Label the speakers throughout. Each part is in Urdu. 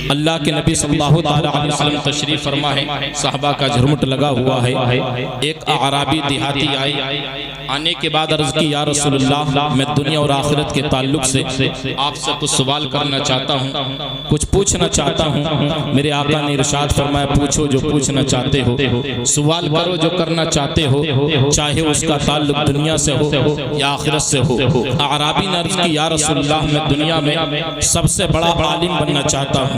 Speaker 1: اللہ کے نبی صلی اللہ علیہ وسلم تشریف فرما ہے، صحابہ کا جھرمٹ لگا ہوا ہے۔ ایک اعرابی دیہاتی آئی، آنے کے بعد عرض کی یا رسول اللہ میں دنیا اور آخرت کے تعلق سے آپ سے کچھ سوال کرنا چاہتا ہوں، کچھ پوچھنا چاہتا ہوں۔ میرے آقا نے ارشاد فرمایا پوچھو جو پوچھنا چاہتے ہو، سوال کرو جو کرنا چاہتے ہو، چاہے اس کا تعلق دنیا سے ہو یا آخرت سے ہو۔ اعرابی نے عرض کی یا رسول اللہ میں دنیا میں سب سے بڑا عالم بننا چاہتا ہوں۔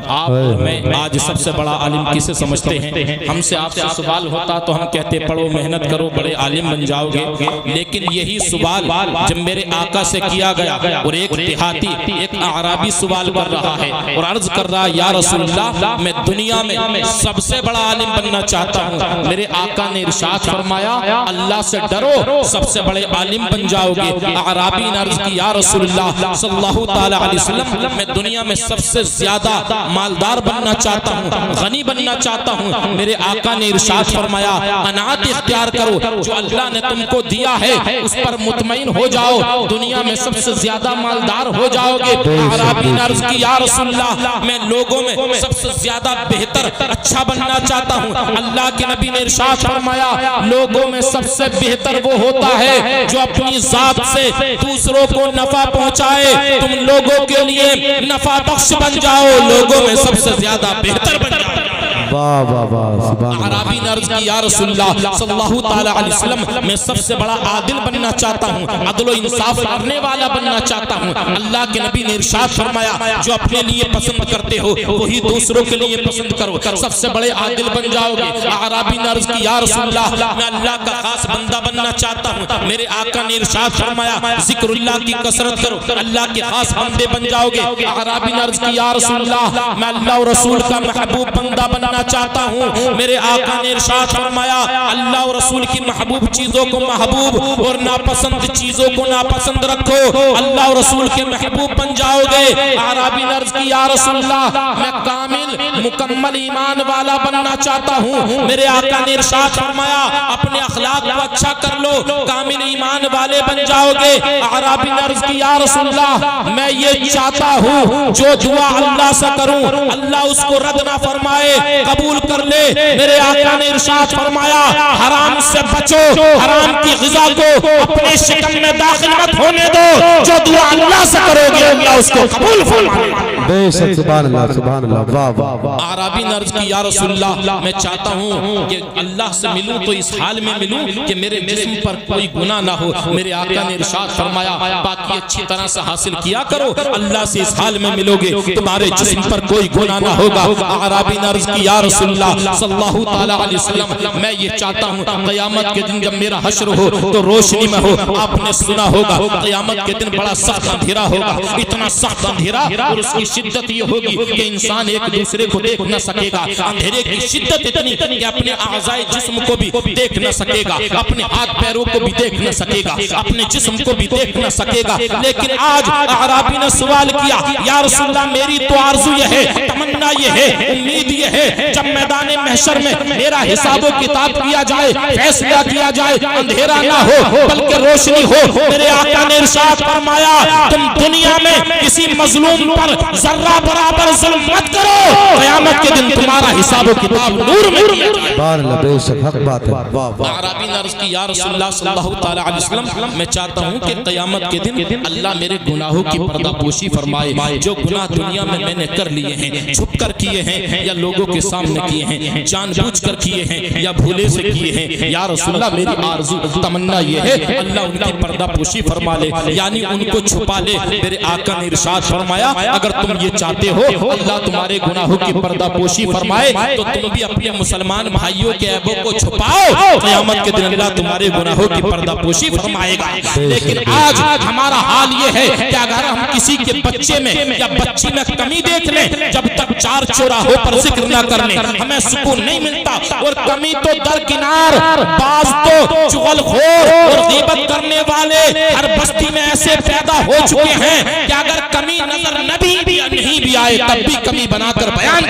Speaker 1: آپ اور میں آج سب سے بڑا عالم کسے سمجھتے ہیں؟ ہم سے آپ سے سوال ہوتا تو ہم کہتے پڑھو محنت کرو بڑے عالم بن جاؤ گے، لیکن یہی سوال جب میرے آقا سے کیا گیا اور ایک دیہاتی ایک اعرابی سوال کر رہا ہے اور عرض کر رہا یا رسول اللہ میں دنیا میں سب سے بڑا عالم بننا چاہتا ہوں، میرے آقا نے ارشاد فرمایا اللہ سے ڈرو سب سے بڑے عالم بن جاؤ گے۔ اعرابی نے عرض کی یا رسول اللہ صلی اللہ تعالی علیہ وسلم میں دنیا میں سب سے زیادہ مالدار بننا چاہتا ہوں، غنی بننا چاہتا ہوں۔ میرے آقا نے ارشاد فرمایا قناعت اختیار کرو، جو اللہ نے تم کو دیا ہے اس پر مطمئن ہو جاؤ، دنیا میں سب سے زیادہ مالدار ہو جاؤ گے۔ اعرابی نے عرض کی یا رسول اللہ میں لوگوں میں سب سے زیادہ بہتر اچھا بننا چاہتا ہوں۔ اللہ کے نبی نے ارشاد فرمایا لوگوں میں سب سے بہتر وہ ہوتا ہے جو اپنی ذات سے دوسروں کو نفع پہنچائے، تم لوگوں کے لیے نفع بخش بن جاؤ، لوگوں میں سب سے زیادہ بہتر بن جاؤ۔ اعرابی نے عرض کی یا رسول اللہ صلی اللہ تعالی علیہ وسلم میں سب سے بڑا عادل بننا چاہتا ہوں، عدل و انصاف کرنے والا بننا چاہتا ہوں۔ اللہ کے نبی نے ارشاد فرمایا جو اپنے لیے پسند کرتے ہو وہی دوسروں کے لیے پسند کرو، سب سے بڑے عادل بن جاؤ گے۔ اعرابی نے عرض کی یا رسول اللہ میں اللہ کا خاص بندہ بننا چاہتا ہوں، میرے آقا نے ارشاد فرمایا ذکر اللہ کی کثرت کرو، اللہ کے خاص بندے بن جاؤ گے۔ اعرابی نے عرض کی یا رسول اللہ میں اللہ اور رسول کا محبوب بندہ بننا چاہتا ہوں، میرے آقا نے ارشاد فرمایا اللہ اور رسول کی محبوب چیزوں کو محبوب اور ناپسند چیزوں کو ناپسند رکھو، اللہ اور رسول کے محبوب بن جاؤ گے۔ اعرابی نے عرض کی یا رسول اللہ میں کامل مکمل ایمان والا بننا چاہتا ہوں، میرے آقا نے ارشاد فرمایا اپنے اخلاق کو اچھا کر لو، کامل ایمان والے بن جاؤ گے۔ اعرابی نے عرض کی یا رسول اللہ میں یہ چاہتا ہوں جو دعا اللہ سے کروں اللہ اس کو رد نہ فرمائے، قبول کر لے۔ میرے آقا نے ارشاد فرمایا حرام سے بچو، حرام کی غذا کو اپنے شکم میں داخل مت ہونے دو، جو دعا اللہ سے کرو گے اللہ اس کو قبول فرمائے۔
Speaker 2: بے شک سبحان اللہ سبحان اللہ واہ واہ واہ۔
Speaker 1: اعرابی نے عرض کی یا رسول اللہ میں چاہتا ہوں کہ اللہ سے ملوں تو اس حال میں ملوں کہ میرے جسم پر کوئی گناہ نہ ہو۔ میرے آقا نے ارشاد فرمایا پاکی اچھی طرح سے حاصل کیا کرو، اللہ سے اس حال میں ملو گے تمہارے جسم پر کوئی گناہ نہ ہوگا۔ اعرابی نے عرض کی یا رسول اللہ صلی اللہ تعالی علیہ وسلم میں یہ چاہتا ہوں قیامت کے دن جب میرا حشر ہو تو روشنی میں ہو۔ آپ نے سنا ہوگا قیامت کے دن بڑا سخت اندھیرا ہوگا، اتنا سخت اندھیرا اور اس کی شدت یہ ہوگی کہ انسان ایک دوسرے کو دیکھ نہ سکے گا، اندھیرے کی شدت اتنی کہ اپنے اعضائے جسم کو بھی دیکھ نہ سکے گا، اپنے ہاتھ پیروں کو بھی دیکھ نہ سکے گا، اپنے جسم کو بھی دیکھ نہ سکے گا۔ لیکن آج اعرابی نے سوال کیا یا رسول اللہ میری تو آرزو یہ ہے، تمنا یہ ہے، امید یہ ہے جب میدان محشر میں میرا حساب و کتاب کیا جائے، فیصلہ کیا جائے، اندھیرا نہ ہو بلکہ روشنی ہو۔ میرے آقا نے ارشاد فرمایا تم دنیا میں کسی مظلوم پر ذرہ برابر ظلم مت کرو، قیامت کے دن تمہارا حساب و کتاب نور میں کیا جائے۔
Speaker 2: سبحان اللہ بے شک حق بات ہے واہ واہ۔
Speaker 1: اعرابی نے عرض کی یا رسول اللہ صلی اللہ تعالی علیہ وسلم میں چاہتا ہوں کہ قیامت کے دن اللہ میرے گناہوں کی پردہ پوشی فرمائے، جو گناہ دنیا میں نے کر لیے ہیں، چھپ کر کیے ہیں یا لوگوں کے سامنے کیے ہیں، جان بوجھ کر کیے ہیں یا بھولے سے کیے ہیں، یا رسول اللہ میری آرزو تمنا یہ ہے اللہ ان کی پردہ پوشی فرما لے، یعنی ان کو چھپا لے۔ میرے آقا نے ارشاد فرمایا اگر تم یہ چاہتے ہو اللہ تمہارے گناہوں کی پردہ پوشی فرمائے تو تم بھی اپنے مسلمان بھائیوں کے عیبوں کو چھپاؤ، قیامت کے دن اللہ تمہارے گناہوں کی پردہ پوشی فرمائے گا۔ لیکن آج ہمارا حال یہ ہے کہ اگر ہم کسی کے بچے میں یا بچی میں کمی دیکھ لیں، جب تک چار چوراہوں پر ذکر نہ کر لیں ہمیں سکون نہیں ملتا، اور کمی تو درکنار، بعض تو چغل خور اور غیبت کرنے والے ہر بستی میں ایسے پیدا ہو چکے ہیں کہ اگر کمی نظر نبی بھی نہیں بھی آئے تب بھی کمی بنا کر بیان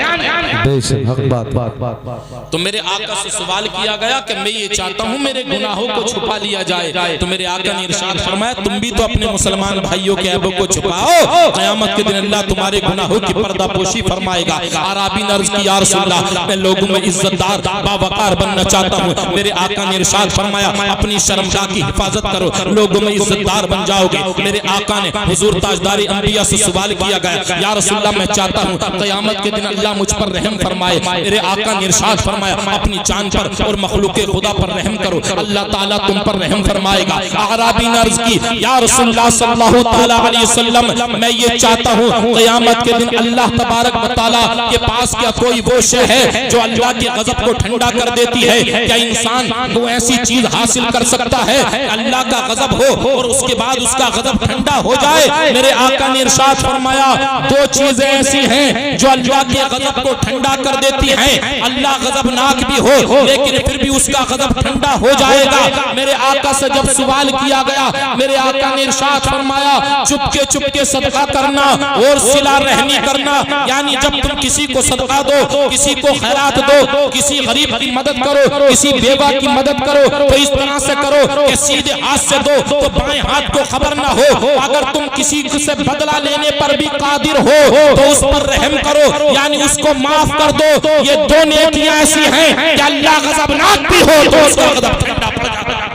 Speaker 2: بے شک حق بات
Speaker 1: تو میرے آقا سے سوال کیا گیا کہ میں یہ چاہتا ہوں میرے گناہوں کو چھپا لیا جائے، تو میرے آقا نے ارشاد فرمایا تم بھی تو اپنے مسلمان بھائیوں کے عیبوں کو چھپاؤ، قیامت کے دن اللہ تمہارے گناہوں کی پردہ پوشی فرمائے گا۔ عرابی نے عرض کی یا رسول اللہ میں لوگوں میں عزت دار باوقار بننا چاہتا ہوں، میرے آقا نے ارشاد فرمایا اپنی شرمگاہ کی حفاظت کرو، لوگوں میں عزت دار بن جاؤ گے۔ میرے آقا نے حضور تاجدار انبیاء سے سوال کیا گیا یا رسول اللہ میں چاہتا ہوں قیامت کے دن اللہ مجھ پر رحم فرمائے، میرے آقا نے ارشاد فرمایا اپنی جان پر اور مخلوق خدا پر رحم کرو، اللہ تعالیٰ تم پر رحم فرمائے گا۔ اعرابی نے عرض کی یا رسول اللہ صلی اللہ تعالیٰ علیہ وسلم میں یہ چاہتا ہوں قیامت کے دن اللہ تبارک و تعالیٰ کے پاس کیا کوئی وہ شے ہے جو اللہ کے غضب کو ٹھنڈا کر دیتی ہے؟ کیا انسان وہ ایسی چیز حاصل کر سکتا ہے اللہ کا غضب ہو اور اس کے بعد اس کا غضب ٹھنڈا ہو جائے؟ میرے آقا نے ارشاد فرمایا دو چیزیں ایسی ہیں جو اللہ کے غضب کو ٹھنڈا کر دیتی ہیں، اللہ غضبناک بھی ہو لیکن پھر بھی اس کا غضب ٹھنڈا ہو جائے گا۔ میرے آقا سے جب سوال کیا گیا میرے آقا نے ارشاد فرمایا چپ کے صدقہ کرنا اور صلہ رحمی کرنا، یعنی جب تم کسی کو صدقہ دو، کسی کو خیرات دو، کسی غریب کی مدد کرو، کسی بیوہ کی مدد کرو تو اس طرح سے کرو کہ سیدھے ہاتھ سے دو تو بائیں ہاتھ کو خبر نہ ہو، اگر تم کسی سے بدلہ لینے پر بھی قادر ہو تو اس پر رحم کرو، یعنی اس کو معاف کر دو۔ یہ دو نیکیاں ایسی ہیں کہ اللہ غضبناک بھی ہو تو اس کا غضب ٹھنڈا پڑ جاتا ہے۔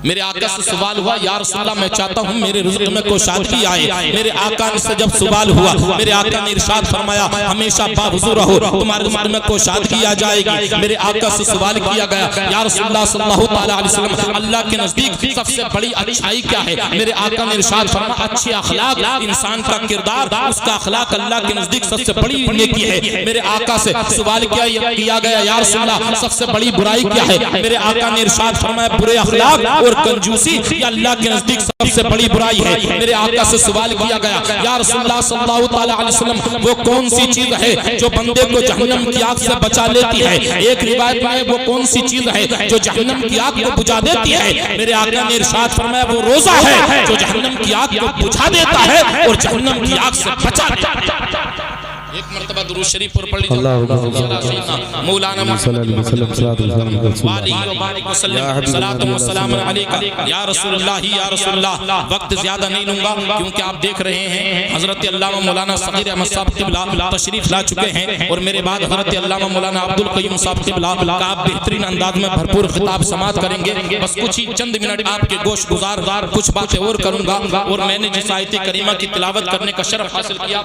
Speaker 1: میرے آقا سے سوال ہوا یا رسول اللہ میں چاہتا ہوں میرے رزق میں کوشادگی آئے، میرے آقا سے جب سوال ہوا میرے آقا نے ارشاد فرمایا ہمیشہ باوضو رہو تمہارے رزق میں کوشادگی آ جائے گی۔ میرے آقا سے سوال کیا گیا یا رسول اللہ صلی اللہ علیہ وسلم اللہ کے نزدیک سب سے بڑی اچھائی کیا ہے؟ میرے آقا نے ارشاد فرمایا اچھے اخلاق، انسان کا کردار اس کا اخلاق اللہ کے نزدیک سب سے بڑی نیکی ہے۔ میرے آقا سے سوال کیا گیا یا رسول اللہ سب سے بڑی برائی کیا ہے؟ میرے آقا نے ارشاد فرمایا برے اخلاق اور کنجوسی یہ اللہ کے نزدیک سب سے بڑی برائی ہے۔ میرے آقا سے سوال کیا گیا یا رسول اللہ صلی اللہ علیہ وسلم وہ کون سی چیز ہے جو بندے کو جہنم کی آگ سے بچا لیتی ہے؟ ایک روایت میں وہ کون سی چیز ہے جو جہنم کی آگ کو بجھا دیتی ہے؟ میرے آقا نے ارشاد فرمایا وہ روزہ ہے جو جہنم کی آگ کو بجھا دیتا ہے اور جہنم کی آگ سے بچا دیتا ہے۔ ایک مرتبہ درود شریف پر پڑھ لیجیے مولانا محمد صلاۃ و سلام علیکہ یا رسول اللہ۔ وقت زیادہ نہیں لوں گا کیونکہ آپ دیکھ رہے ہیں حضرت علامہ مولانا صغیر احمد صاحب قبلہ تشریف لا چکے ہیں اور میرے بعد حضرت علامہ مولانا عبدالقیوم صاحب قبلہ کا آپ بہترین انداز میں بھرپور خطاب سماعت کریں گے۔ بس کچھ ہی چند منٹ آپ کے گوش گزار کچھ باتیں اور کروں گا، اور میں نے جس آیت کریمہ کی تلاوت کرنے کا شرف حاصل کیا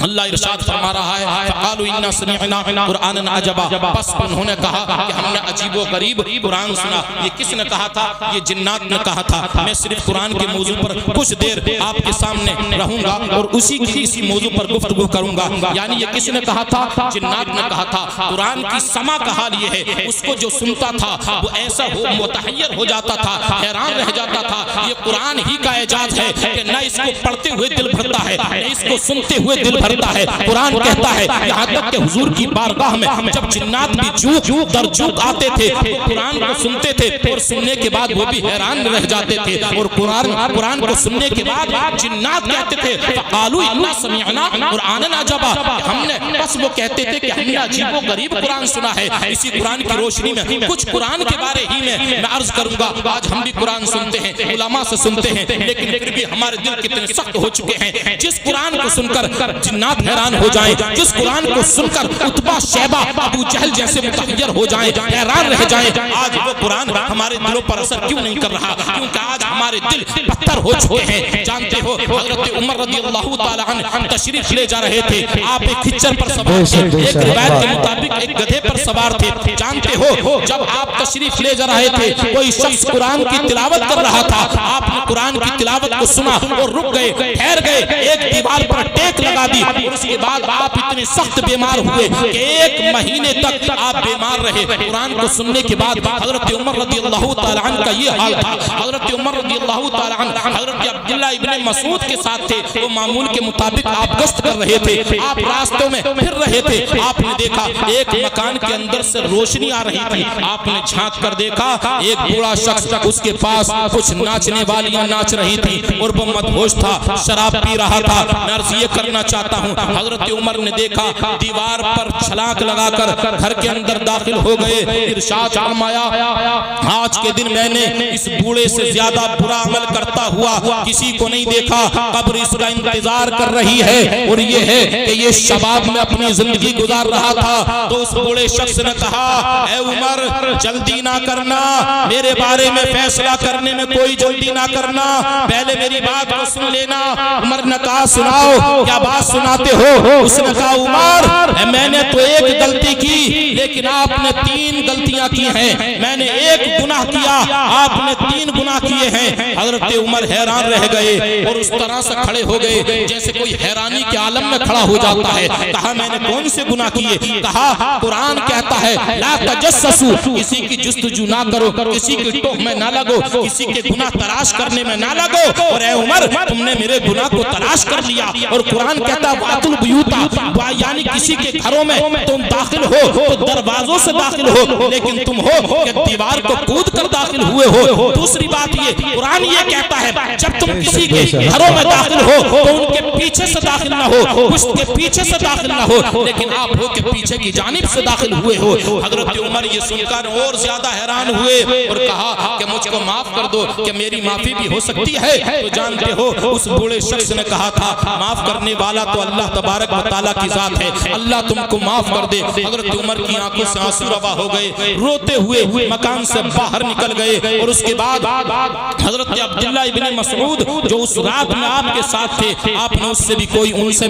Speaker 1: اللہ ارشاد فرما رہا ہے فقالوا انا سمعنا قرانا عجبا، بس انہوں نے کہا کہ ہم نے عجیب و غریب قرآن سنا۔ یہ کس نے کہا تھا؟ یہ جنات نے کہا تھا۔ میں صرف قرآن کے موضوع پر کچھ دیر آپ کے سامنے رہوں گا اور اسی موضوع پر گفتگو کروں گا۔ یعنی یہ کس نے کہا تھا؟ جنات نے کہا تھا۔ قرآن کی سماع کا حال یہ ہے اس کو جو سنتا تھا وہ ایسا متحیر ہو جاتا تھا، حیران رہ جاتا تھا۔ یہ قرآن ہی کا اعجاز ہے کہ نہ اس کو پڑھتے ہوئے دل بھرتا ہے نہ اس کو سنتے ہوئے دل بھرتا ہے۔ قرآن کہتا ہے یہاں تک کہ حضور کی بارگاہ میں جب جنات بھی جوک در جوک آتے تھے وہ قرآن کو سنتے تھے اور سننے کے بعد وہ بھی حیران رہ جاتے تھے، اور قرآن کو سننے کے بعد جنات کہتے تھے فقالوا انا سمعنا قرانا عجبا، ہم نے بس وہ کہتے تھے کہ ہم نے عجیب و غریب قرآن سنا ہے۔ اسی قرآن کی روشنی میں کچھ قرآن کے بارے ہی میں عرض کروں گا۔ آج ہم بھی قرآن سنتے ہیں، علماء سے سنتے ہیں، لیکن پھر بھی ہمارے دل کتنے سخت ہو چکے ہیں۔ جس قرآن کو سن کر جنات حیران ہو جائیں، جس قرآن کو سن کر عتبہ شیبہ ابو جہل جیسے متحیر ہو جائیں، حیران رہ جائیں، آج وہ قرآن ہمارے دلوں پر اثر کیوں نہیں کر رہا؟ کیونکہ آج ہمارے دل پتھر ہو چکے ہیں۔ جانتے ہو حضرت عمر رضی اللہ تعالی عنہ تشریف لے جا رہے تھے، آپ ایک کھچر پر سوار تھے، ایک روایت کے مطابق ایک گدھے پر سوار تھے۔ جانتے ہو جب آپ تشریف لے جا رہے تھے کوئی شخص قرآن کی تلاوت کر رہا تھا، آپ نے قرآن کی تلاوت کو سنا اور رک گئے، ٹھہر گئے، ایک دیوار پر ٹیک لگا دی، اور اس کے بعد آپ اتنے سخت بیمار ہوئے کہ ایک مہینے تک آپ بیمار رہے۔ قرآن کو سننے کے بعد حضرت عمر رضی اللہ تعالی عنہ کا یہ حال تھا۔ حضرت عمر رضی اللہ تعالی عنہ حضرت عبداللہ ابن مسعود کے ساتھ تھے، وہ معمول کے مطابق آپ گشت کر رہے تھے، آپ راستوں میں پھر رہے تھے، آپ نے دیکھا ایک مکان کے اندر سے روشنی آ رہی تھی، آپ نے جھانک کر دیکھا ایک بوڑھا شخص، اس کے پاس کچھ ناچنے والیاں ناچ رہی تھی اور وہ مدہوش تھا، شراب پی رہا تھا۔ میں عرض یہ کرنا چاہتا ہوں حضرت حضرت عمر نے دیکھا دیوار پر چھلانگ لگا کر گھر کے اندر داخل ہو گئے. ارشاد فرمایا آج کے دن میں نے اس بوڑھے سے زیادہ برا عمل کرتا ہوا کسی کو نہیں دیکھا. قبر اس کا انتظار کر رہی ہے اور یہ ہے کہ یہ شباب میں اپنی زندگی گزار رہا تھا. تو اس بوڑھے شخص نے کہا اے عمر جلدی نہ کرنا, میرے بارے میں فیصلہ کرنے میں کوئی جلدی نہ کرنا, پہلے میری بات کو سن لینا. عمر نے کہا سناؤ, کیا بات سناتے ہو؟ اس نے کہا عمر میں نے تو ایک غلطی کی لیکن آپ نے 3 غلطیاں کی ہیں. میں نے ایک گناہ کیا, آپ نے 3 گناہ کیے ہیں. حضرت عمر حیران رہ گئے اور اس طرح سے کھڑے ہو گئے جیسے کوئی حیرانی کے عالم میں کھڑا ہو جاتا ہے. کہا میں نے کون سے گناہ کیے؟ کہا قرآن کہتا ہے لا تجسسوا, کسی کی جستجو نہ کرو, کسی کی ٹوہ میں نہ لگو, کسی کے گناہ تلاش کرنے میں نہ لگو. اور اے عمر تم نے میرے گناہ کو تلاش کر لیا. اور قرآن کہتا ہے وَأْتُوا الْبُيُوتَ, یعنی کسی کے گھروں میں تم داخل ہو تو دروازوں سے داخل ہو, لیکن تم ہو کہ دیوار کو کود کر داخل ہوئے ہو. دوسری بات یہ قرآن یہ کہتا ہے جب تم کسی کے گھروں میں داخل ہو تو ان کے پیچھے سے داخل نہ ہو, پشت کے پیچھے سے داخل نہ ہو, لیکن آپ ہو کہ پیچھے کی جانب سے داخل ہوئے ہو. حضرت عمر یہ سن کر اور زیادہ حیران ہوئے اور کہا کہ مجھ کو معاف کر دو, کہ میری معافی بھی ہو سکتی ہے. تو جانتے ہو اس بوڑھے شخص نے کہا تھا معاف کرنے والا تو اللہ تبارک و تعالیٰ کی ذات ہے, اللہ تم کو معاف کر دے. حضرت عمر کی آنکھوں سے آنسو روا ہو گئے, روتے ہوئے مکان سے باہر نکل گئے. اور اس کے بعد حضرت عبداللہ ابن مسعود جو اس رات میں آپ کے ساتھ تھے, آپ نے ان سے بھی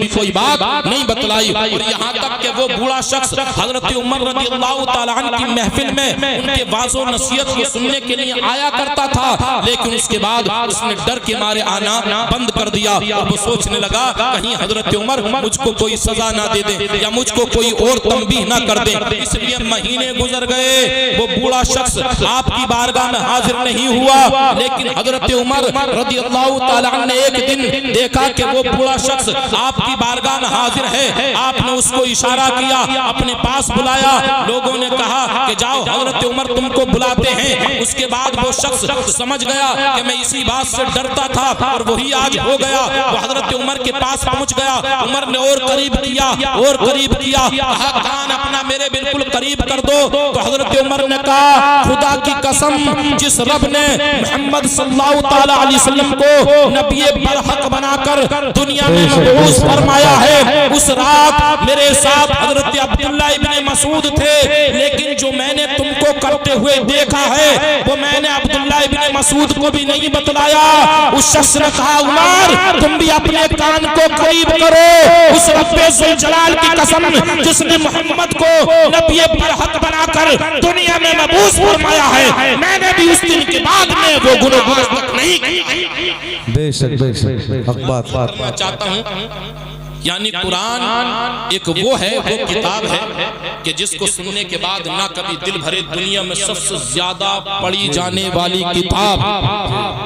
Speaker 1: کوئی بات نہیں بتلائی. اور یہاں تک کہ وہ بوڑھا شخص حضرت عمر رضی اللہ تعالیٰ عنہ کی محفل میں ان کے واعظ و نصیحت کو سننے کے لیے آیا کرتا تھا, لیکن اس کے بعد اس نے ڈر کے مارے آنا بند کر دیا. اور وہ سوچنے لگا کہیں حضرت عمر مجھ کو کوئی سزا نہ دے دے یا مجھ کو کوئی اور تنبیہ نہ کر دے. اس لیے مہینے گزر گئے, وہ بوڑھا شخص آپ کی بارگاہ میں حاضر نہیں ہوا. لیکن حضرت عمر رضی اللہ تعالیٰ عنہ نے ایک دن دیکھا کہ وہ بوڑھا شخص آپ کی بارگاہ میں حاضر ہے. آپ نے اس کو اشارہ کیا, اپنے پاس بلایا. لوگوں نے کہا کہ جاؤ حضرت عمر تم کو بلاتے ہیں. اس کے بعد وہ شخص سمجھ گیا کہ میں اسی بات سے ڈرتا تھا اور وہی آج ہو گیا. وہ حضرت عمر کے پاس پہنچ گیا. عمر نے اور قریب کیا, کہا کان اپنا میرے بالکل قریب کر دو. تو حضرت عمر نے کہا خدا کی قسم جس رب نے محمد صلی اللہ تعالیٰ علیہ وسلم کو نبی برحق بنا کر دنیا میں مبعوث فرمایا ہے, اس رات میرے ساتھ حضرت عبداللہ ابن مسعود تھے, لیکن جو میں نے تم کو کرتے ہوئے دیکھا ہے وہ میں نے عبداللہ ابن مسعود کو بھی نہیں بتلایا. اس شخص نے کہا عمر تم بھی اپنے کان کو قریب کرو, اس رب ذوالجلال کی قسم جس نے محمد کو نبی برحق بنا کر دنیا میں مبعوث فرمایا ہے, میں نے بھی اس دن کے بعد میں وہ گناہ تک نہیں کی.
Speaker 2: بے شک حق بات
Speaker 1: کرنا چاہتا ہوں یعنی قرآن ایک وہ ہے, وہ کتاب ہے کہ جس کو سننے کے بعد نہ کبھی دل بھرے. دنیا میں سب سے زیادہ پڑھی جانے والی کتاب,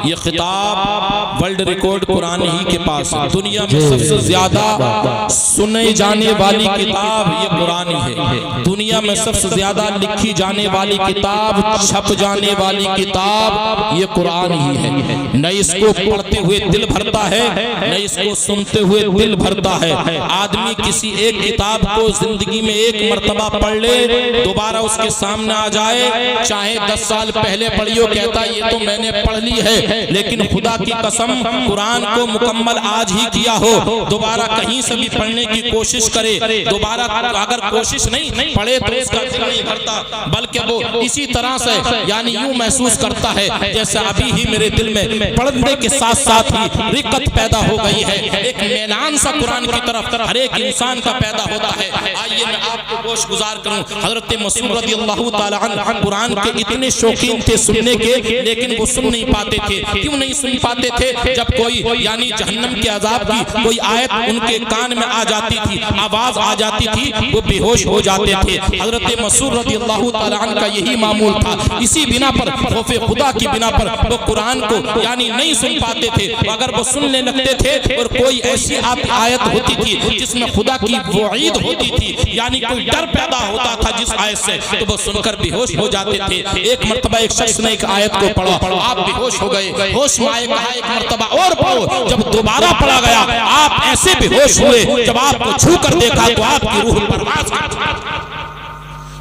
Speaker 1: یہ خطاب ورلڈ ریکارڈ قرآن ہی کے پاس ہے. دنیا میں سب سے زیادہ سنے جانے والی کتاب یہ قرآن ہی ہے. دنیا میں سب سے زیادہ لکھی جانے والی کتاب, چھپ جانے والی کتاب یہ قرآن ہی ہے. نہ اس کو پڑھتے ہوئے دل بھرتا ہے, نہ اس کو سنتے ہوئے دل بھرتا ہے. آدمی کسی ایک کتاب کو زندگی میں ایک مرتبہ پڑھ لے, دوبارہ اس کے سامنے آ جائے, چاہے 10 سال پہلے پڑھی ہو, کہتا ہے یہ تو میں نے پڑھ لی ہے, لیکن خدا کی قسم قرآن کو مکمل آج ہی کیا ہو, دوبارہ کہیں سے بھی پڑھنے کی کوشش کرے, دوبارہ اگر کوشش نہیں پڑھے تو اس کا دل نہیں بھرتا, بلکہ وہ اسی طرح سے یعنی یوں محسوس کرتا ہے جیسے ابھی ہی میرے دل میں پڑھنے کے ساتھ ساتھ ہی رقت پیدا ہو گئی ہے. ایک میلان سا قرآن کی طرف ہر ایک انسان کا پیدا ہوتا ہے. آئیے میں آپ کو گوش گزار کروں. حضرت مسعود رضی اللہ تعالیٰ عنہ قرآن کے اتنے شوقین تھے سننے کے, لیکن وہ سن نہیں پاتے تھے. کیوں نہیں سن پاتے تھے؟ جب کوئی یعنی جہنم کے عذاب کی کوئی آیت ان کے کان میں آ جاتی تھی, آواز آ جاتی تھی, وہ بے ہوش ہو جاتے تھے. حضرت مسعود رضی اللہ تعالیٰ عنہ کا یہی معمول تھا. اسی بنا پر خوف خدا کی بنا پر وہ قرآن کو یعنی نہیں سن پاتے تھے. اگر وہ سننے لگتے تھے اور کوئی ایسی آیت ہوتی تھی جس میں خدا کی وعید ہوتی تھی, یعنی کوئی ڈر پیدا پیدا ہوتا تھا جس آیت سے تو وہ سن کر بے ہوش ہو جاتے تھے. ایک مرتبہ ایک شخص نے ایک آیت کو پڑھا, آپ بے ہوش ہو گئے, ہوش میں آئے, کہا ایک مرتبہ اور پڑھو. جب دوبارہ پڑھا گیا آپ ایسے بے ہوش ہوئے, جب آپ کو چھو کر دیکھا تو آپ کی روح پرواز کر گئی.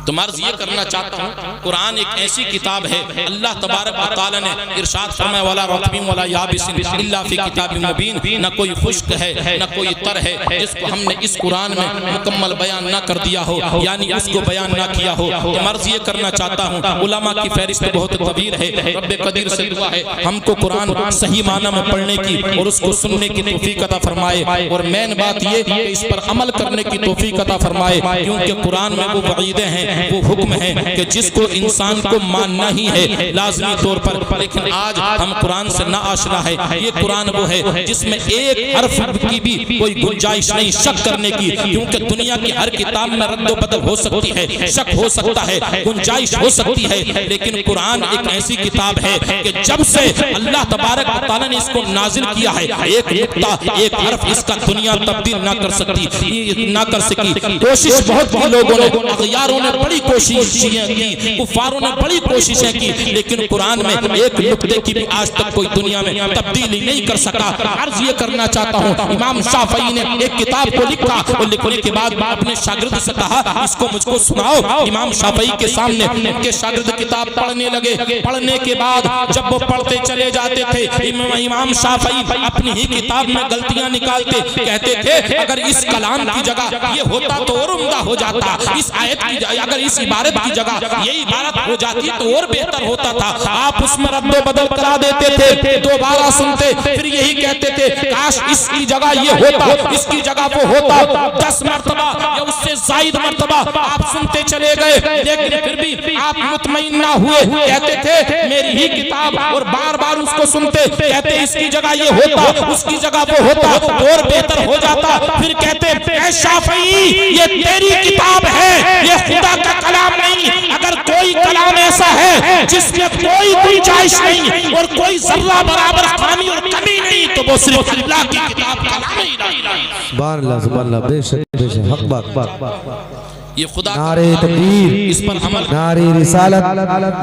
Speaker 1: تو مرض یہ کرنا چاہتا ہوں, قرآن ایک ایسی کتاب ہے, اللہ تبارک و تعالی نے ارشاد فرمایا وَلَا رَطْبٍ وَلَا يَابِسٍ إِلَّا فِي كِتَابٍ مُبِينٍ. نہ کوئی خشک ہے نہ کوئی تر ہے جس کو ہم نے اس قرآن میں مکمل بیان نہ کر دیا ہو, یعنی اس کو بیان نہ کیا ہو. تو مرض یہ کرنا چاہتا ہوں, علماء کی فہرست بہت طویل ہے, رب قدیر سے دعا ہے ہم کو قرآن صحیح معنی میں پڑھنے کی اور اس کو سننے کی توفیق عطا فرمائے, اور مین بات یہ کہ اس پر عمل کرنے کی توفیق عطا فرمائے, کیونکہ قرآن میں وہ وعیدیں ہیں, وہ حکم ہے کہ جس کو انسان کو ماننا ہی ہے لازمی طور پر. لیکن آج ہم قرآن سے نا آشنا ہے. یہ قرآن وہ ہے جس میں ایک حرف کی بھی کوئی گنجائش نہیں شک کرنے کی, کیونکہ دنیا کی ہر کتاب میں رد و بدل ہو سکتی ہے, شک ہو سکتا ہے, گنجائش ہو سکتی ہے, لیکن قرآن ایک ایسی کتاب ہے کہ جب سے اللہ تبارک و تعالی نے اس کو نازل کیا ہے ایک نقطہ ایک حرف اس کا دنیا تبدیل نہ کر سکتی, نہ کر سکی. کوشش بہت لوگوں نے, اغیاروں نے بڑی کوشش کی, کفاروں نے بڑی کوششیں کی, لیکن قرآن میں ایک نقطے کی بھی آج تک کوئی دنیا میں تبدیلی نہیں کر سکا. عرض یہ کرنا چاہتا ہوں, امام شافعی نے ایک کتاب کو لکھا اور لکھنے کے بعد اپنے شاگرد سے کہا اس کو مجھ کو سناؤ. امام شافعی کے سامنے ان کے شاگرد کتاب پڑھنے لگے. پڑھنے کے بعد جب وہ پڑھتے چلے جاتے تھے امام شافعی اپنی ہی کتاب میں غلطیاں نکالتے, کہتے تھے اگر اس کلام کی جگہ یہ ہوتا تو اور عمدہ ہو جاتا, اس آیت کی اگر اس عبارت کی جگہ یہ عبارت ہو جاتی تو اور بہتر ہوتا تھا. آپ اس میں رد و بدل کرا دیتے تھے, دوبارہ سنتے, پھر یہی کہتے تھے کاش اس کی جگہ یہ ہوتا, اس کی جگہ وہ ہوتا. 10 مرتبہ یا اس سے زائد مرتبہ آپ سنتے چلے گئے, لیکن پھر بھی آپ مطمئن نہ ہوئے, کہتے تھے میری ہی کتاب, اور بار بار اس کو سنتے, کہتے اس کی جگہ یہ ہوتا, اس کی جگہ وہ ہوتا, اور بہتر ہو جاتا. پھر کہتے اے شافعی یہ تیری کتاب ہے, یہ خدا کا کلام نہیں. اگر کوئی کلام ایسا ہے جس میں کوئی گنجائش نہیں اور کوئی ذرہ برابر خامی اور کمی نہیں تو وہ صرف اللہ کی کتاب کلام ہی نہیں.
Speaker 2: سبحان اللہ, بے شک حق بات.
Speaker 1: یہ خدا
Speaker 2: نعرے تکبیر,
Speaker 1: اس پر عمل,
Speaker 2: نعرے رسالت,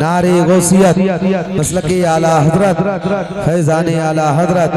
Speaker 2: نعرے غوثیت, مسلک اعلی حضرت, فیضان اعلی حضرت.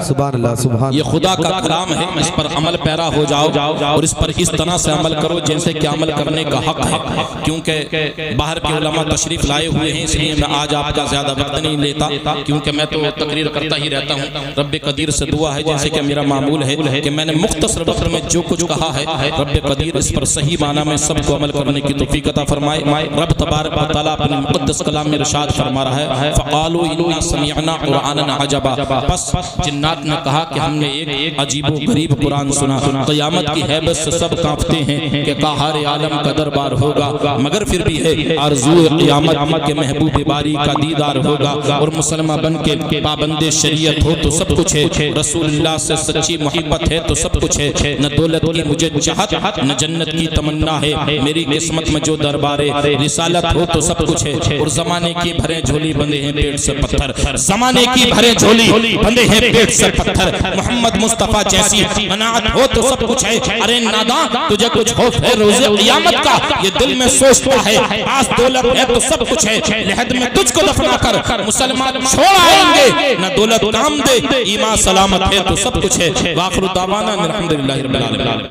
Speaker 2: سبحان اللہ سبحان.
Speaker 1: یہ خدا کا کلام ہے, اس پر عمل پیرا ہو جاؤ اور اس پر اس طرح سے عمل کرو جیسے کہ عمل کرنے کا حق ہے. کیونکہ باہر کے علماء تشریف لائے ہوئے ہیں, اس لیے میں آج آپ کا زیادہ وقت نہیں لیتا, کیونکہ میں تو تقریر کرتا ہی رہتا ہوں. رب قدیر سے دعا ہے جیسے کہ میرا معمول ہے کہ میں نے مختصر وقت میں جو کچھ کہا ہے رب قدیر اس پر صحیح معنی میں سب کو عمل کرنے کی توفیق عطا فرمائے. رب تبارک و تعالی اپنے مقدس کلام میں ارشاد فرما رہا ہے فقالوا انا سمعنا قرانا عجبا, بس جنات نے کہا کہ ہم نے ایک عجیب و غریب قرآن سنا. قیامت کی ہیبت سے سب کانپتے ہیں کہ قہار عالم کا دربار ہوگا, مگر پھر بھی ہے آرزو قیامت کے محبوب باری کا دیدار ہوگا, اور مسلمہ بن کے پابند شریعت ہو تو سب کچھ ہے, رسول اللہ سے سچی محبت ہے تو سب کچھ ہے, نہ دولت کی مجھے چاہت نہ جنت کی تمنا ہے, میری قسمت میں جو دربار رسالت ہو تو سب کچھ ہے, اور زمانے کی بھرے جھولی بندے ہیں پیٹ سے پتھر, زمانے کی بھرے جھولی بندے ہیں پیٹ سے پتھر, محمد مصطفیٰ جیسی مناعت ہو تو سب کچھ ہے. ارے ناداں تجھے کچھ خوف ہے روز قیامت کا, یہ دل میں سوچتا ہے پاس دولت ہے تو سب کچھ ہے, لحد میں تجھ کو دفنا کر مسلمان چھوڑ آئیں گے, نہ دولت کام دے ایمان سلامت ہے تو سب کچھ ہے. وآخر دعوانا الحمدللہ رب العالمین.